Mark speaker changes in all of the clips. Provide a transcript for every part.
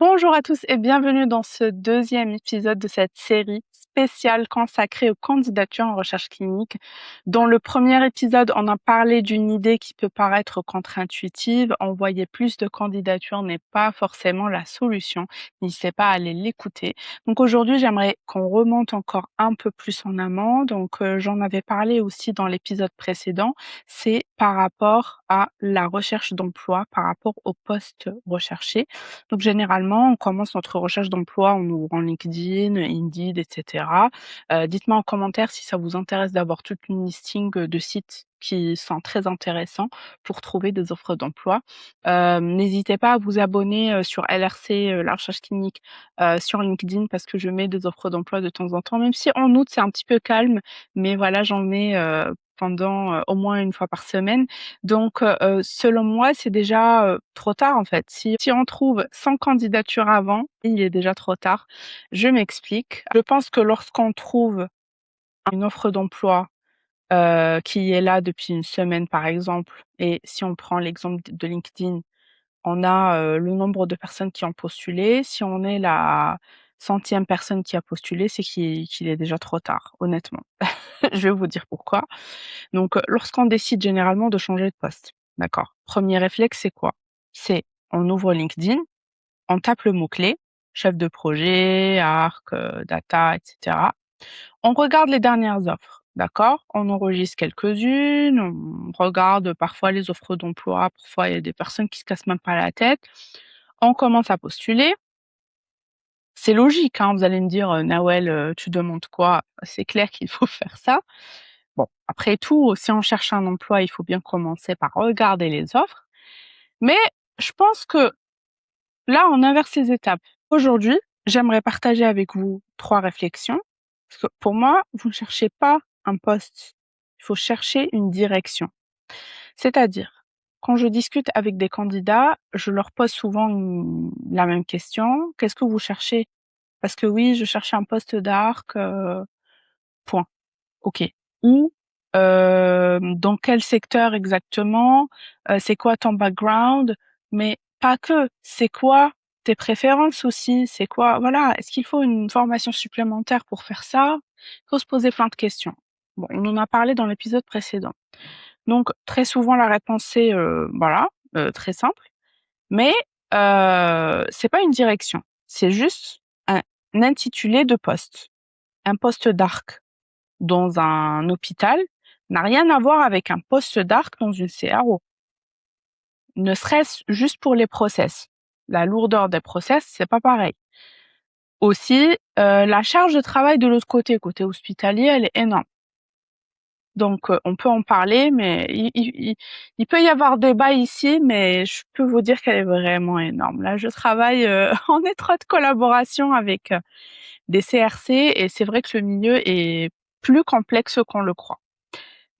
Speaker 1: Bonjour à tous et bienvenue dans ce deuxième épisode de cette série spéciale consacrée aux candidatures en recherche clinique. Dans le premier épisode, on a parlé d'une idée qui peut paraître contre-intuitive. Envoyer plus de candidatures n'est pas forcément la solution. N'hésitez pas à aller l'écouter. Donc aujourd'hui, j'aimerais qu'on remonte encore un peu plus en amont. Donc j'en avais parlé aussi dans l'épisode précédent. C'est par rapport à la recherche d'emploi, par rapport au poste recherché. Donc généralement, on commence notre recherche d'emploi en ouvrant LinkedIn, Indeed, etc. Dites-moi en commentaire si ça vous intéresse d'avoir toute une listing de sites qui sont très intéressants pour trouver des offres d'emploi. N'hésitez pas à vous abonner sur LRC, la recherche clinique, sur LinkedIn parce que je mets des offres d'emploi de temps en temps, même si en août c'est un petit peu calme, mais voilà, j'en mets pendant au moins une fois par semaine. Donc, selon moi, c'est déjà trop tard en fait. Si on trouve 100 candidatures avant, il est déjà trop tard. Je m'explique. Je pense que lorsqu'on trouve une offre d'emploi qui est là depuis une semaine par exemple, et si on prend l'exemple de LinkedIn, on a le nombre de personnes qui ont postulé. Si on est la centième personne qui a postulé, c'est qu'il est déjà trop tard, honnêtement. Je vais vous dire pourquoi. Donc, lorsqu'on décide généralement de changer de poste, d'accord? Premier réflexe, c'est quoi? C'est on ouvre LinkedIn, on tape le mot-clé, chef de projet, arc, data, etc. On regarde les dernières offres, d'accord? On enregistre quelques-unes, on regarde parfois les offres d'emploi, parfois il y a des personnes qui se cassent même pas la tête. On commence à postuler. C'est logique, hein, vous allez me dire, Nawel, tu demandes quoi? C'est clair qu'il faut faire ça. Bon, après tout, si on cherche un emploi, il faut bien commencer par regarder les offres. Mais je pense que là, on inverse les étapes. Aujourd'hui, j'aimerais partager avec vous 3 réflexions. Parce que pour moi, vous ne cherchez pas un poste, il faut chercher une direction. C'est-à-dire, quand je discute avec des candidats, je leur pose souvent la même question: «Qu'est-ce que vous cherchez?» Parce que oui, je cherche un poste d'arc, point. OK. Ou, dans quel secteur exactement? C'est quoi ton background? Mais pas que. C'est quoi tes préférences aussi? C'est quoi voilà, est-ce qu'il faut une formation supplémentaire pour faire ça? Il faut se poser plein de questions. Bon, on en a parlé dans l'épisode précédent. Donc très souvent la réponse c'est, voilà, très simple, mais c'est pas une direction. C'est juste un intitulé de poste. Un poste d'arc dans un hôpital n'a rien à voir avec un poste d'arc dans une CRO. Ne serait-ce juste pour les process. La lourdeur des process, c'est pas pareil. Aussi, la charge de travail de l'autre côté hospitalier, elle est énorme. Donc, on peut en parler, mais il peut y avoir débat ici, mais je peux vous dire qu'elle est vraiment énorme. Là, je travaille en étroite collaboration avec des CRC et c'est vrai que le milieu est plus complexe qu'on le croit.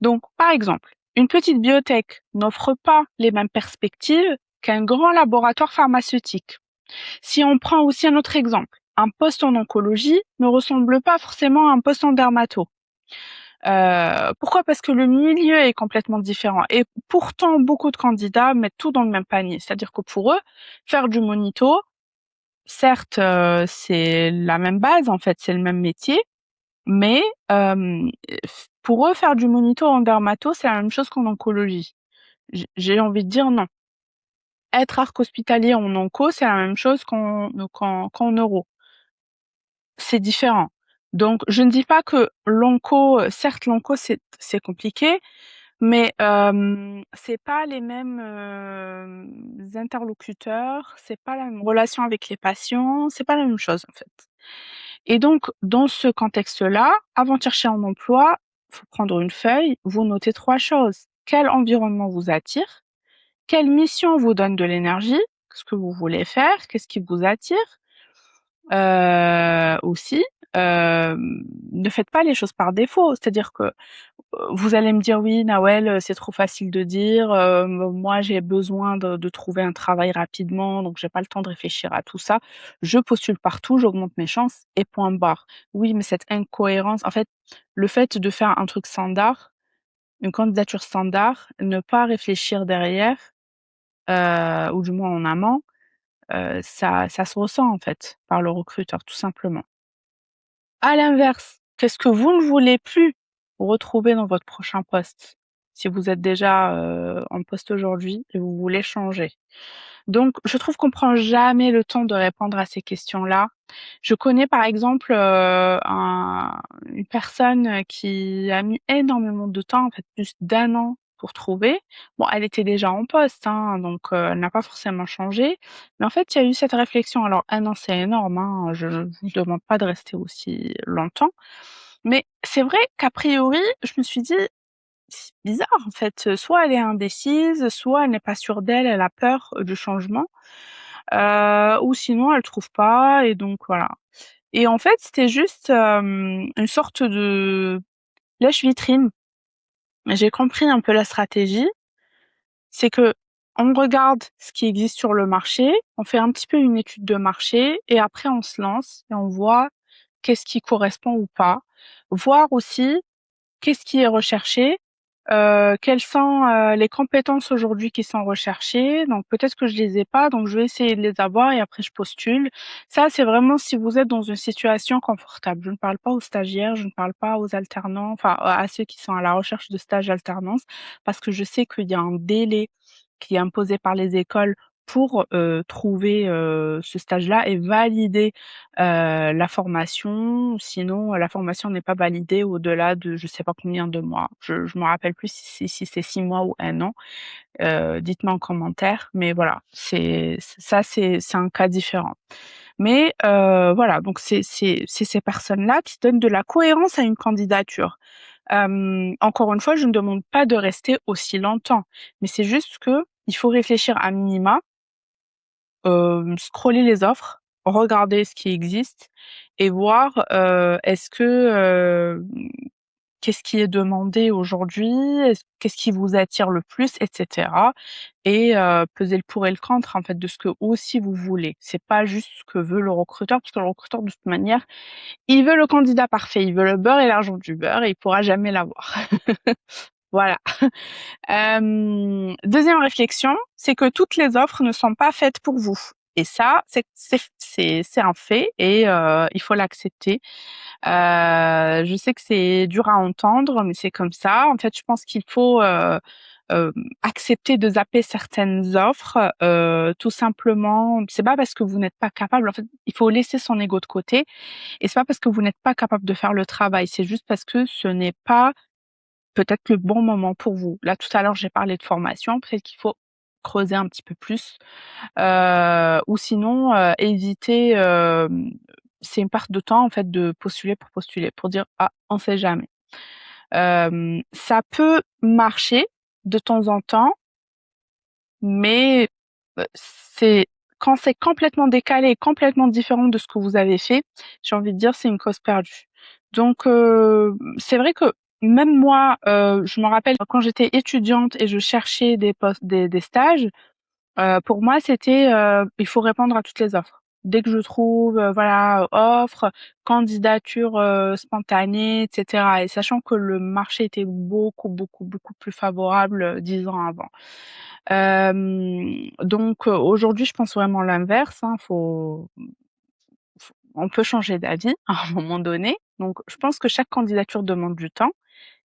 Speaker 1: Donc, par exemple, une petite biotech n'offre pas les mêmes perspectives qu'un grand laboratoire pharmaceutique. Si on prend aussi un autre exemple, un poste en oncologie ne ressemble pas forcément à un poste en dermato. Pourquoi? Parce que le milieu est complètement différent et pourtant beaucoup de candidats mettent tout dans le même panier. C'est-à-dire que pour eux, faire du monito, certes, c'est la même base en fait, c'est le même métier, mais pour eux, faire du monito en dermato, c'est la même chose qu'en oncologie. J'ai envie de dire non. Être arc hospitalier en onco, c'est la même chose qu'en neuro. C'est différent. Donc je ne dis pas que l'onco, certes l'onco c'est compliqué, mais c'est pas les mêmes interlocuteurs, c'est pas la même relation avec les patients, c'est pas la même chose en fait. Et donc, dans ce contexte-là, avant de chercher un emploi, faut prendre une feuille, vous notez 3 choses. Quel environnement vous attire? Quelle mission vous donne de l'énergie? Ce que vous voulez faire? Qu'est-ce qui vous attire? Aussi, ne faites pas les choses par défaut. C'est-à-dire que vous allez me dire: «Oui, Nawel, c'est trop facile de dire, moi j'ai besoin de trouver un travail rapidement, donc j'ai pas le temps de réfléchir à tout ça. Je postule partout, j'augmente mes chances et point barre». Oui, mais cette incohérence en fait, le fait de faire un truc standard, une candidature standard, ne pas réfléchir derrière, ou du moins en amont, ça se ressent en fait par le recruteur, tout simplement. À l'inverse, qu'est-ce que vous ne voulez plus retrouver dans votre prochain poste? Si vous êtes déjà, en poste aujourd'hui et vous voulez changer. Donc je trouve qu'on prend jamais le temps de répondre à ces questions-là. Je connais par exemple, une personne, qui a mis énormément de temps, en fait plus d'1 an pour trouver. Bon, elle était déjà en poste, hein, donc elle n'a pas forcément changé. Mais en fait, il y a eu cette réflexion. Alors 1 an, c'est énorme, hein, je ne vous demande pas de rester aussi longtemps. Mais c'est vrai qu'a priori, je me suis dit: «C'est bizarre en fait, soit elle est indécise, soit elle n'est pas sûre d'elle, elle a peur, du changement, ou sinon elle trouve pas et donc voilà». Et en fait, c'était juste, une sorte de lèche-vitrine. J'ai compris un peu la stratégie, c'est qu'on regarde ce qui existe sur le marché, on fait un petit peu une étude de marché et après on se lance et on voit qu'est-ce qui correspond ou pas. Voir aussi qu'est-ce qui est recherché, quelles sont, les compétences aujourd'hui qui sont recherchées? Donc peut-être que je les ai pas, donc je vais essayer de les avoir et après je postule. Ça, c'est vraiment si vous êtes dans une situation confortable. Je ne parle pas aux stagiaires, je ne parle pas aux alternants, enfin à ceux qui sont à la recherche de stage alternance, parce que je sais qu'il y a un délai qui est imposé par les écoles pour, trouver, ce stage-là et valider, la formation. Sinon, la formation n'est pas validée au-delà de je sais pas combien de mois. Je me rappelle plus si c'est 6 mois ou 1 an. Dites-moi en commentaire, mais voilà, c'est un cas différent. Mais voilà, donc c'est ces personnes-là qui donnent de la cohérence à une candidature. Encore une fois, je ne demande pas de rester aussi longtemps, mais c'est juste qu'il faut réfléchir à minima, scroller les offres, regarder ce qui existe et voir, est-ce que, qu'est-ce qui est demandé aujourd'hui? Qu'est-ce qui vous attire le plus et cetera et peser le pour et le contre, en fait, de ce que aussi vous voulez. C'est pas juste ce que veut le recruteur, parce que le recruteur, de toute manière, il veut le candidat parfait, il veut le beurre et l'argent du beurre et il pourra jamais l'avoir. Voilà. 2e réflexion, c'est que toutes les offres ne sont pas faites pour vous et ça, c'est un fait et il faut l'accepter. Je sais que c'est dur à entendre, mais c'est comme ça. En fait, je pense qu'il faut, accepter de zapper certaines offres, tout simplement. C'est pas parce que vous n'êtes pas capable, en fait, il faut laisser son ego de côté et c'est pas parce que vous n'êtes pas capable de faire le travail, c'est juste parce que ce n'est pas peut-être le bon moment pour vous. Là, tout à l'heure, j'ai parlé de formation, peut-être qu'il faut creuser un petit peu plus, ou sinon, éviter, c'est une perte de temps, en fait, de postuler pour postuler, pour dire: «Ah, on sait jamais». Ça peut marcher de temps en temps, mais c'est quand c'est complètement décalé, complètement différent de ce que vous avez fait, j'ai envie de dire, c'est une cause perdue. Donc c'est vrai que même moi, je me rappelle quand j'étais étudiante et je cherchais des postes des stages, pour moi, c'était, il faut répondre à toutes les offres. Dès que je trouve, voilà, offre, candidature, spontanée et cetera et sachant que le marché était beaucoup, beaucoup, beaucoup plus favorable, 10 ans avant. Donc aujourd'hui, je pense vraiment l'inverse, hein. On peut changer d'avis à un moment donné. Donc je pense que chaque candidature demande du temps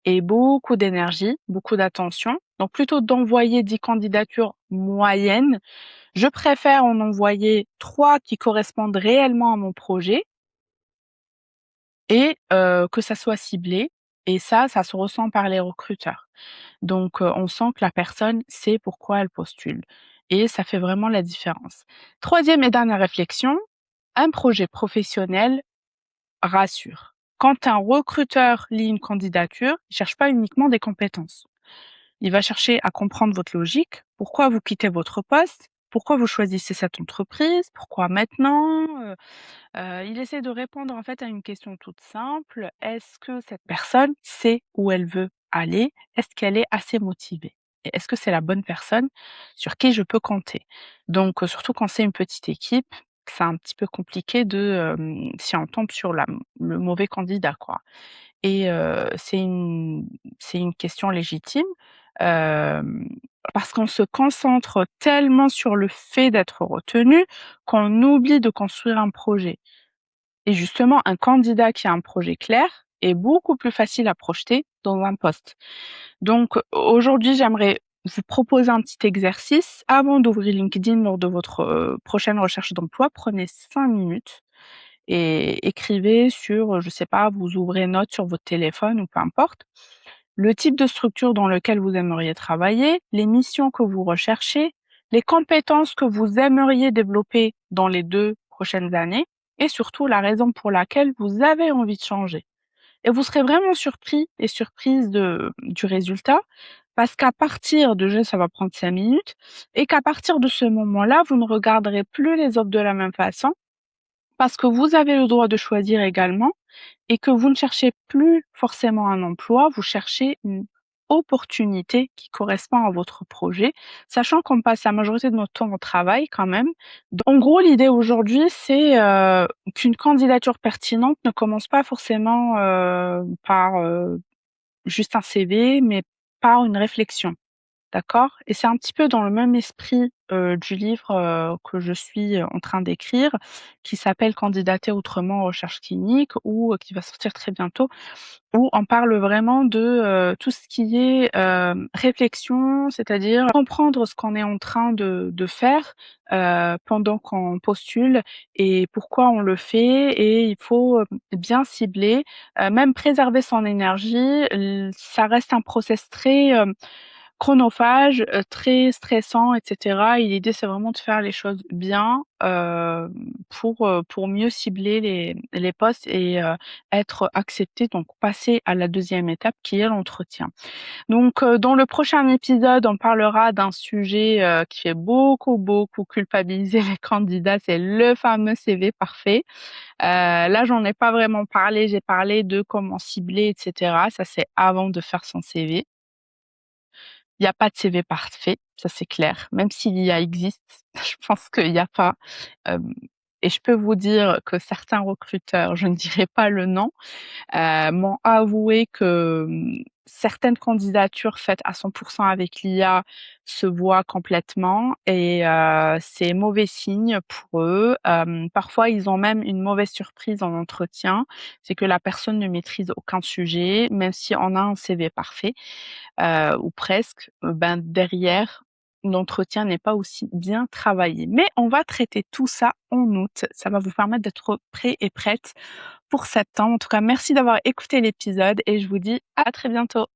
Speaker 1: et beaucoup d'énergie, beaucoup d'attention. Donc plutôt d'envoyer 10 candidatures moyennes, je préfère en envoyer 3 qui correspondent réellement à mon projet et que ça soit ciblé et ça se ressent par les recruteurs. Donc on sent que la personne sait pourquoi elle postule et ça fait vraiment la différence. 3e et dernière réflexion, un projet professionnel rassure. Quand un recruteur lit une candidature, il cherche pas uniquement des compétences. Il va chercher à comprendre votre logique, pourquoi vous quittez votre poste, pourquoi vous choisissez cette entreprise, pourquoi maintenant, il essaie de répondre en fait à une question toute simple: est-ce que cette personne sait où elle veut aller? Est-ce qu'elle est assez motivée? Et est-ce que c'est la bonne personne sur qui je peux compter? Donc, surtout quand c'est une petite équipe, c'est un petit peu compliqué de, si on tombe sur le mauvais candidat, quoi. Et c'est une question légitime. Hem, parce qu'on se concentre tellement sur le fait d'être retenu qu'on oublie de construire un projet. Et justement, un candidat qui a un projet clair est beaucoup plus facile à projeter dans un poste. Donc aujourd'hui, j'aimerais vous proposer un petit exercice. Avant d'ouvrir LinkedIn lors de votre prochaine recherche d'emploi, prenez 5 minutes et écrivez sur, je sais pas, vous ouvrez note sur votre téléphone ou peu importe, le type de structure dans lequel vous aimeriez travailler, les missions que vous recherchez, les compétences que vous aimeriez développer dans les 2 prochaines années et surtout la raison pour laquelle vous avez envie de changer. Et vous serez vraiment surpris et surprise du résultat parce qu'à partir de ça va prendre 5 minutes et qu'à partir de ce moment-là, vous ne regarderez plus les offres de la même façon parce que vous avez le droit de choisir également et que vous ne cherchez plus forcément un emploi, vous cherchez une opportunité qui correspond à votre projet, sachant qu'on passe la majorité de notre temps au travail quand même. En gros, l'idée aujourd'hui, c'est qu'une candidature pertinente ne commence pas forcément par juste un CV, mais par une réflexion. D'accord? Et c'est un petit peu dans le même esprit, du livre, que je suis en train d'écrire, qui s'appelle «Candidater autrement en recherche clinique» ou qui va sortir très bientôt, où on parle vraiment de, tout ce qui est, réflexion, c'est-à-dire comprendre ce qu'on est en train de faire, pendant qu'on postule et pourquoi on le fait et il faut, bien cibler, même préserver son énergie. Ça reste un process très, chronophage, très stressant et cetera et l'idée, c'est vraiment de faire les choses bien, pour mieux cibler les postes et être accepté, donc passer à la deuxième étape qui est l'entretien. Donc dans le prochain épisode, on parlera d'un sujet, qui fait beaucoup, beaucoup culpabiliser les candidats, c'est le fameux CV parfait. Là, j'en ai pas vraiment parlé, j'ai parlé de comment cibler et cetera. Ça, c'est avant de faire son CV. Il y a pas de CV parfait, ça c'est clair. Même s'il y a existe, je pense qu'il y a pas. Hem Et je peux vous dire que certains recruteurs, je ne dirai pas le nom, m'ont avoué que, certaines candidatures faites à 100 avec l'IA se voient complètement et c'est mauvais signe pour eux. Parfois, ils ont même une mauvaise surprise en entretien, c'est que la personne ne maîtrise aucun sujet, même si on a un CV parfait ou presque, ben, derrière, l'entretien n'est pas aussi bien travaillé. Mais on va traiter tout ça en août. Ça va vous permettre d'être prêts et prêtes pour septembre. En tout cas, merci d'avoir écouté l'épisode et je vous dis à très bientôt.